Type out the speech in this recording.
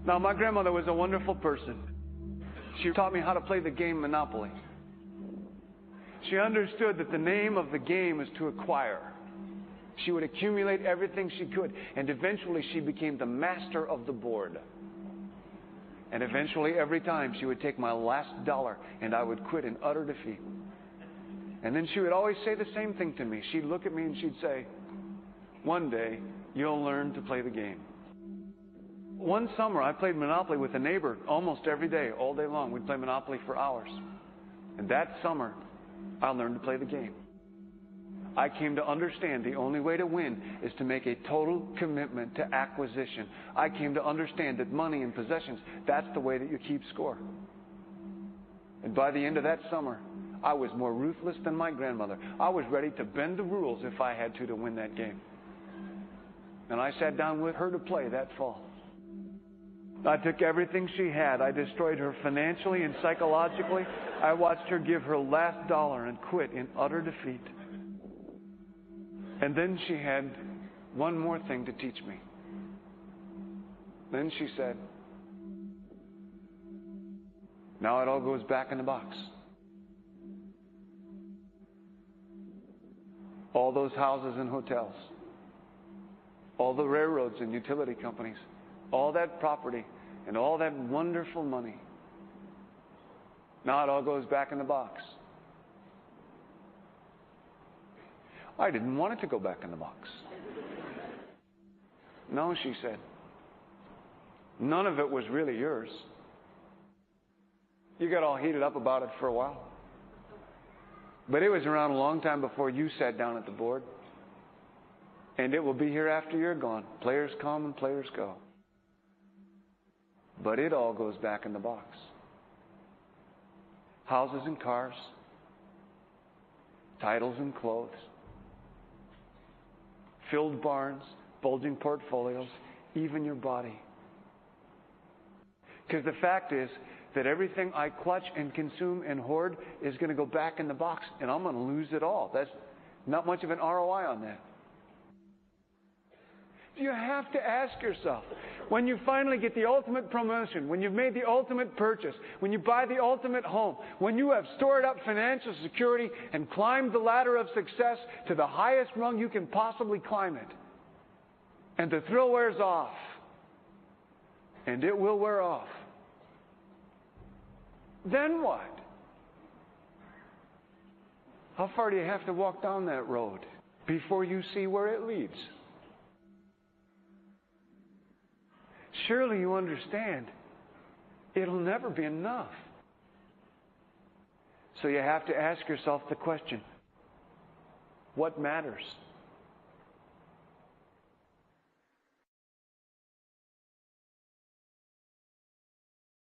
Now, my grandmother was a wonderful person. She taught me how to play the game Monopoly. She understood that the name of the game is to acquire. She would accumulate everything she could, and eventually she became the master of the board. And eventually, every time, she would take my last dollar, and I would quit in utter defeat. And then she would always say the same thing to me. She'd look at me and she'd say, "One day, you'll learn to play the game." One summer, I played Monopoly with a neighbor almost every day, all day long. We'd play Monopoly for hours. And that summer, I learned to play the game. I came to understand the only way to win is to make a total commitment to acquisition. I came to understand that money and possessions, that's the way that you keep score. And by the end of that summer, I was more ruthless than my grandmother. I was ready to bend the rules if I had to win that game. And I sat down with her to play that fall. I took everything she had. I destroyed her financially and psychologically. I watched her give her last dollar and quit in utter defeat. And then she had one more thing to teach me. Then she said, "Now it all goes back in the box." All those houses and hotels, all the railroads and utility companies, all that property and all that wonderful money. Now it all goes back in the box. I didn't want it to go back in the box. "No," she said. "None of it was really yours. You got all heated up about it for a while. But it was around a long time before you sat down at the board. And it will be here after you're gone. Players come and players go. But it all goes back in the box. Houses and cars, titles and clothes, filled barns, bulging portfolios, even your body. Because the fact is that everything I clutch and consume and hoard is going to go back in the box, and I'm going to lose it all. That's not much of an ROI on that. You have to ask yourself, when you finally get the ultimate promotion, when you've made the ultimate purchase, when you buy the ultimate home, when you have stored up financial security and climbed the ladder of success to the highest rung you can possibly climb it, and the thrill wears off, and it will wear off, then what? How far do you have to walk down that road before you see where it leads? Surely you understand, it'll never be enough. So you have to ask yourself the question, what matters?